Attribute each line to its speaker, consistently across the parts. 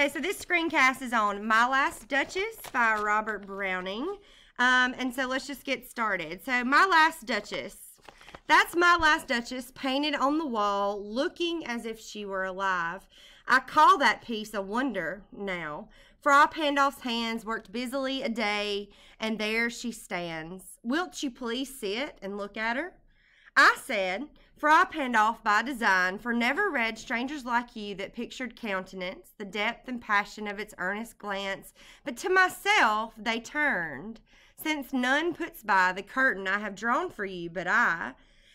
Speaker 1: Okay, so this screencast is on My Last Duchess by Robert Browning. And so let's just get started. So My Last Duchess. That's my last Duchess painted on the wall, looking as if she were alive. I call that piece a wonder now. Fra Pandolf's hands worked busily a day, and there she stands. Wilt you please sit and look at her? I said, Fra Pandolf by design, for never read strangers like you that pictured countenance, the depth and passion of its earnest glance, but to myself they turned, since none puts by the curtain I have drawn for you but I,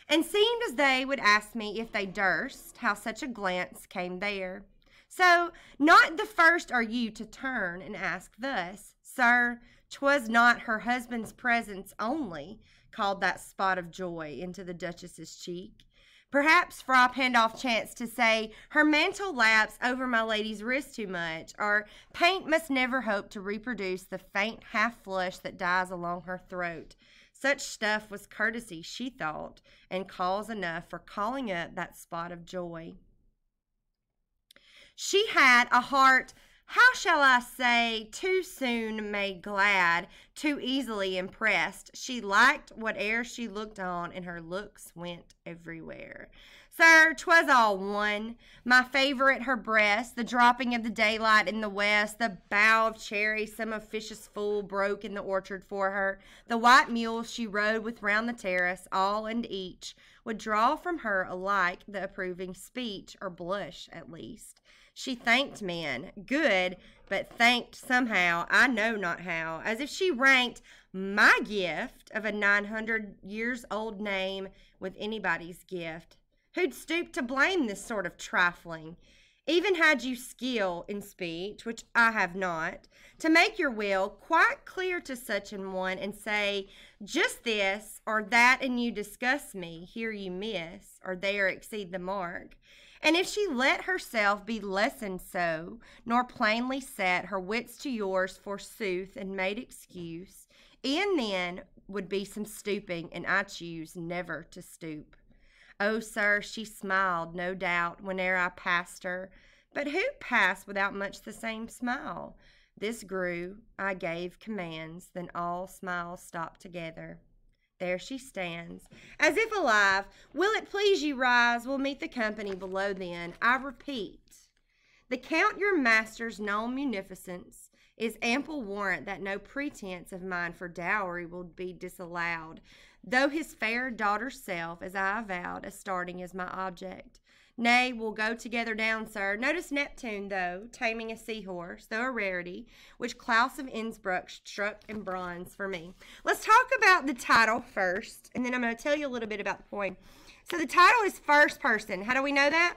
Speaker 1: and seemed as they would ask me if they durst, how such a glance came there. So, not the first are you to turn and ask thus, Sir, 'twas not her husband's presence only called that spot of joy into the Duchess's cheek. Perhaps Fra Pandolf chanced to say, her mantle laps over my lady's wrist too much, or paint must never hope to reproduce the faint half-flush that dies along her throat. Such stuff was courtesy, she thought, and cause enough for calling up that spot of joy. She had a heart, how shall I say, too soon made glad, too easily impressed. She liked whate'er she looked on, and her looks went everywhere. Sir, 'twas all one. My favorite, her breast, the dropping of the daylight in the west, the bough of cherry some officious fool broke in the orchard for her, the white mule she rode with round the terrace, all and each would draw from her alike the approving speech, or blush at least. She thanked men, good, but thanked somehow, I know not how, as if she ranked my gift of a 900-years-old name with anybody's gift. Who'd stoop to blame this sort of trifling? Even had you skill in speech, which I have not, to make your will quite clear to such an one, and say, just this or that, and you discuss me, here you miss, or there exceed the mark. And if she let herself be lessoned so, nor plainly set her wits to yours forsooth, and made excuse, e'en then would be some stooping, and I choose never to stoop. Oh, sir, she smiled, no doubt, whene'er I passed her, but who passed without much the same smile? This grew, I gave commands, then all smiles stopped together. There she stands, as if alive. Will it please you rise? We'll meet the company below then. I repeat, the Count your master's known munificence is ample warrant that no pretense of mine for dowry will be disallowed, though his fair daughter's self, as I avowed, as starting is my object. Nay, we'll go together down, sir. Notice Neptune, though, taming a seahorse, though a rarity, which Klaus of Innsbruck struck in bronze for me. Let's talk about the title first, and then I'm going to tell you a little bit about the poem. So the title is first person. How do we know that?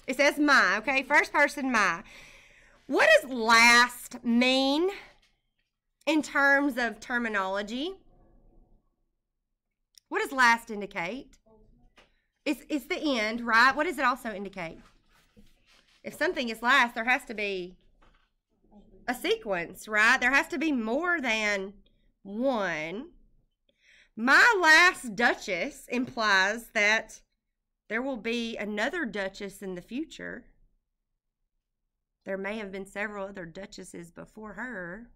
Speaker 1: It says my, okay? First person, my. What does last mean in terms of terminology? What does last indicate? It's the end, right? What does it also indicate? If something is last, there has to be a sequence, right? There has to be more than one. My last Duchess implies that there will be another Duchess in the future. There may have been several other Duchesses before her.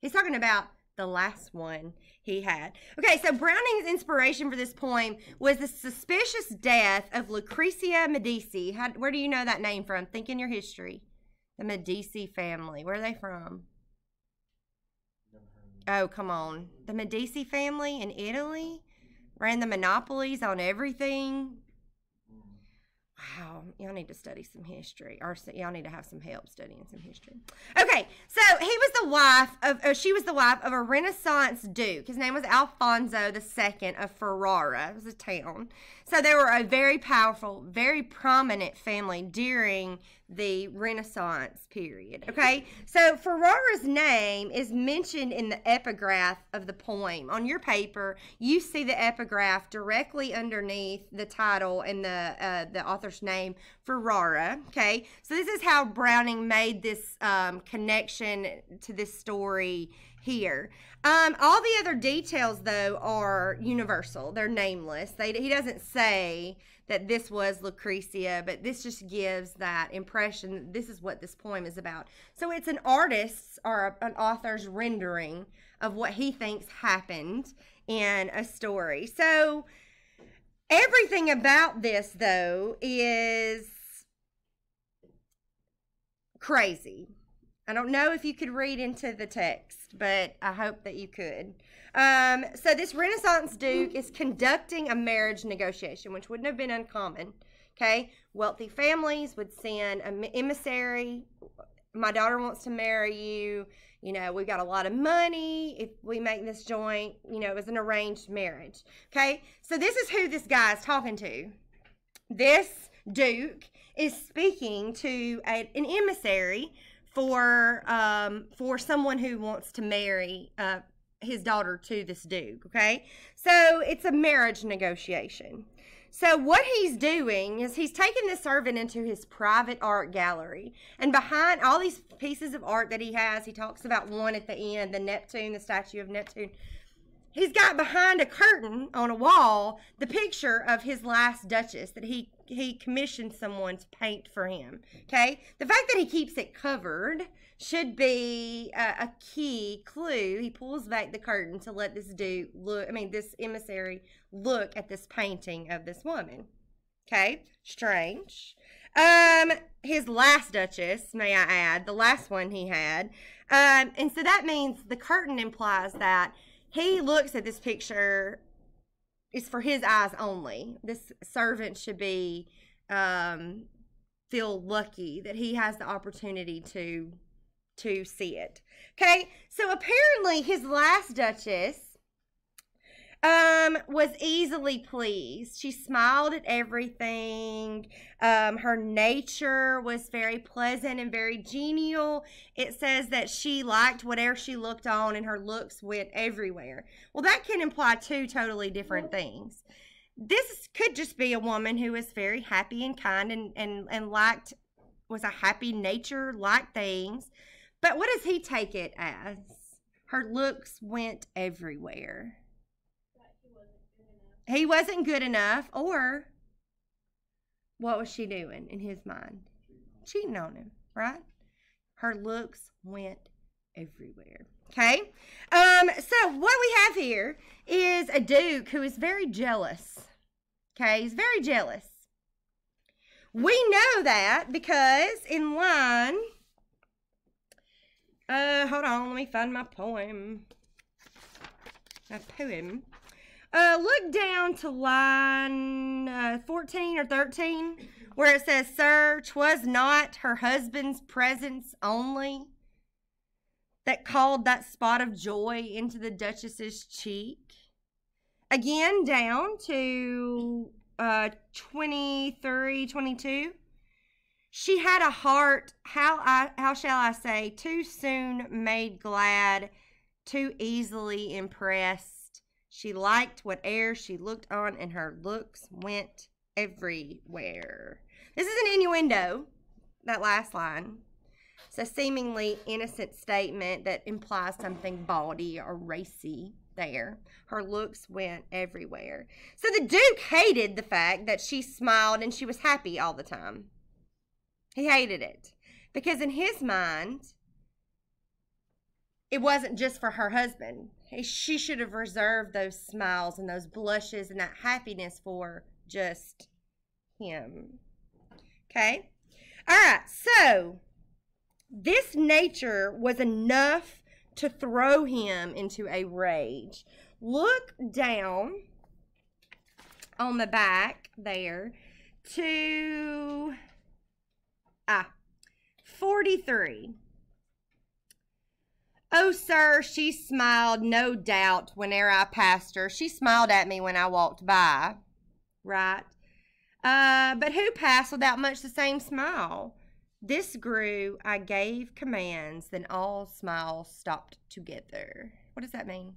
Speaker 1: He's talking about the last one he had. Okay, so Browning's inspiration for this poem was the suspicious death of Lucrezia Medici. Where do you know that name from? Think in your history. The Medici family. Where are they from? Oh, come on. The Medici family in Italy ran the monopolies on everything. Wow, y'all need to study some history, or y'all need to have some help studying some history. Okay, so she was the wife of a Renaissance duke. His name was Alfonso II of Ferrara. It was a town. So they were a very powerful, very prominent family during the Renaissance period. Okay, so Ferrara's name is mentioned in the epigraph of the poem. On your paper, you see the epigraph directly underneath the title and the author's name, Ferrara. Okay, so this is how Browning made this connection to this story here. All the other details, though, are universal. They're nameless. He doesn't say that this was Lucretia, but this just gives that impression that this is what this poem is about. So it's an artist's or an author's rendering of what he thinks happened in a story. So everything about this, though, is crazy. I don't know if you could read into the text, but I hope that you could. So this Renaissance Duke is conducting a marriage negotiation, which wouldn't have been uncommon. Okay, wealthy families would send an emissary. My daughter wants to marry you. You know, we've got a lot of money. If we make this joint, you know, it was an arranged marriage. Okay, so this is who this guy is talking to. This Duke is speaking to an emissary for someone who wants to marry his daughter to this Duke. Okay, so it's a marriage negotiation. So what he's doing is he's taking this servant into his private art gallery. And behind all these pieces of art that he has, he talks about one at the end, the Neptune, the statue of Neptune. He's got behind a curtain on a wall the picture of his last Duchess that he commissioned someone to paint for him. Okay? The fact that he keeps it covered should be a key clue. He pulls back the curtain to let this dude look, this emissary look at this painting of this woman. Okay? Strange. His last Duchess, may I add, the last one he had. And so that means the curtain implies that he looks at this picture, it's for his eyes only. This servant should be, feel lucky that he has the opportunity to see it. Okay, so apparently his last Duchess was easily pleased. She smiled at everything. Her nature was very pleasant and very genial. It says that she liked whatever she looked on and her looks went everywhere. Well, that can imply two totally different things. This could just be a woman who was very happy and kind and was a happy nature, liked things. But what does he take it as? Her looks went everywhere. He wasn't good enough, or what was she doing in his mind? Cheating on him, right? Her looks went everywhere. Okay? So what we have here is a Duke who is very jealous. Okay? He's very jealous. We know that because in line... hold on, let me find my poem. Look down to line 14 or 13, where it says, Sir, 'twas not her husband's presence only that called that spot of joy into the Duchess's cheek. Again, down to 23, 22. She had a heart, how shall I say, too soon made glad, too easily impressed. She liked whate'er she looked on, and her looks went everywhere. This is an innuendo, that last line. It's a seemingly innocent statement that implies something bawdy or racy there. Her looks went everywhere. So the Duke hated the fact that she smiled and she was happy all the time. He hated it because in his mind, it wasn't just for her husband. She should have reserved those smiles and those blushes and that happiness for just him. Okay? All right, so this nature was enough to throw him into a rage. Look down on the back there to 43. Oh, sir, she smiled, no doubt, whene'er I passed her. She smiled at me when I walked by, right? But who passed without much the same smile? This grew, I gave commands, then all smiles stopped together. What does that mean?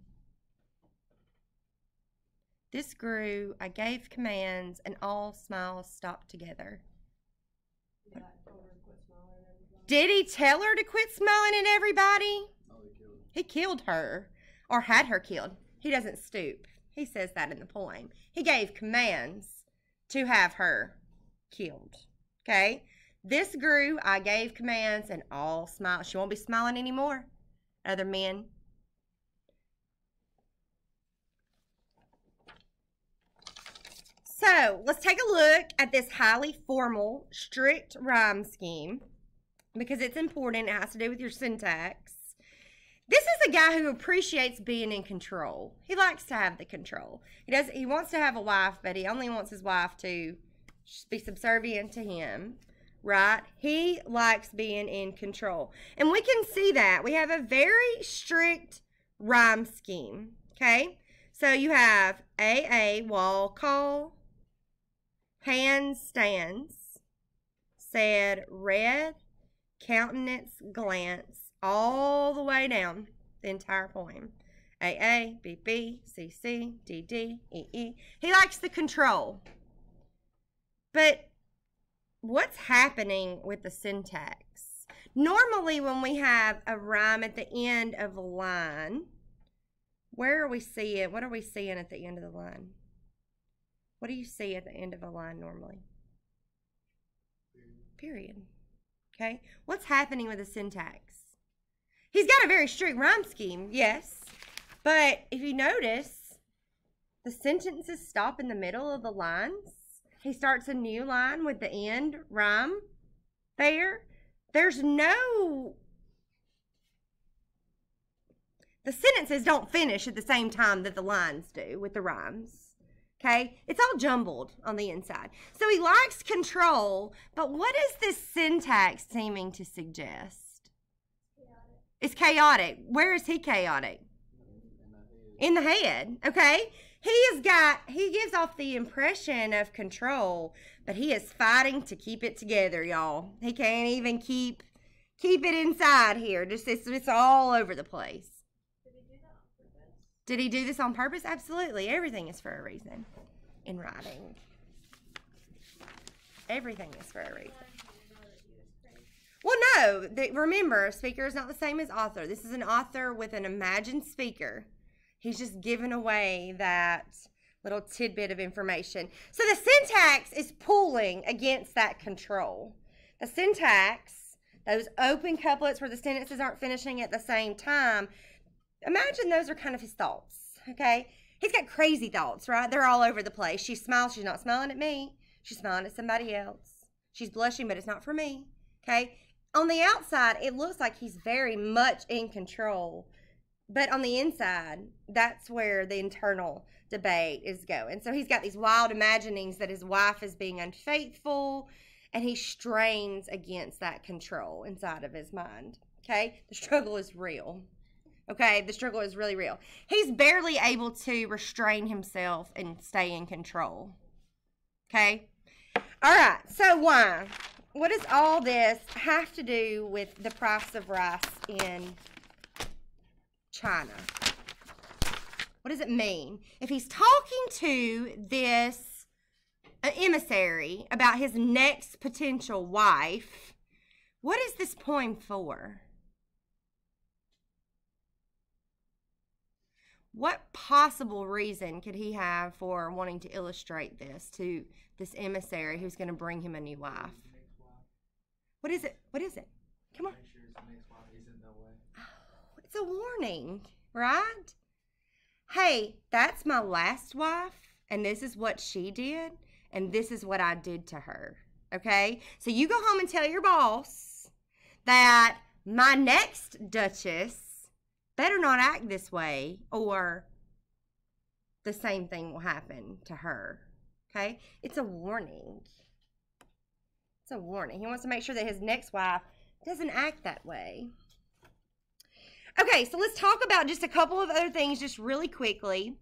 Speaker 1: This grew, I gave commands, and all smiles stopped together. Did he tell her to quit smiling at everybody? He killed her, or had her killed. He doesn't stoop. He says that in the poem. He gave commands to have her killed. Okay? This grew, I gave commands, and all smiled. She won't be smiling anymore, other men. So, let's take a look at this highly formal, strict rhyme scheme because it's important. It has to do with your syntax. This is a guy who appreciates being in control. He likes to have the control. He wants to have a wife, but he only wants his wife to be subservient to him, right? He likes being in control. And we can see that. We have a very strict rhyme scheme, okay? So you have AA, wall call, hand stands, said red, countenance glance, all the way down the entire poem. AA, BP, CC, DD, EE. He likes the control. But what's happening with the syntax? Normally when we have a rhyme at the end of a line, where are we seeing? What are we seeing at the end of the line? What do you see at the end of a line normally? Period. Okay? What's happening with the syntax? He's got a very strict rhyme scheme, yes. But if you notice, the sentences stop in the middle of the lines. He starts a new line with the end rhyme there. There's no... The sentences don't finish at the same time that the lines do with the rhymes. Okay? It's all jumbled on the inside. So he likes control, but what is this syntax seeming to suggest? It's chaotic. Where is he chaotic? In the head. Okay? He gives off the impression of control, but he is fighting to keep it together, y'all. He can't even keep it inside here. It's all over the place. Did he do this on purpose? Absolutely. Everything is for a reason in writing. Everything is for a reason. Well, no. Remember, speaker is not the same as author. This is an author with an imagined speaker. He's just giving away that little tidbit of information. So the syntax is pulling against that control. The syntax, those open couplets where the sentences aren't finishing at the same time, imagine those are kind of his thoughts, okay? He's got crazy thoughts, right? They're all over the place. She smiles. She's not smiling at me. She's smiling at somebody else. She's blushing, but it's not for me, okay? On the outside, it looks like he's very much in control. But on the inside, that's where the internal debate is going. So he's got these wild imaginings that his wife is being unfaithful, and he strains against that control inside of his mind, okay? The struggle is real. Okay, the struggle is really real. He's barely able to restrain himself and stay in control. Okay? All right, so why? What does all this have to do with the price of rice in China? What does it mean? If he's talking to this emissary about his next potential wife, what is this poem for? What possible reason could he have for wanting to illustrate this to this emissary who's going to bring him a new wife? What is it? What is it? Come on. Oh, it's a warning, right? Hey, that's my last wife, and this is what she did, and this is what I did to her, okay? So you go home and tell your boss that my next Duchess better not act this way, or the same thing will happen to her, okay? It's a warning. It's a warning. He wants to make sure that his next wife doesn't act that way. Okay, so let's talk about just a couple of other things just really quickly.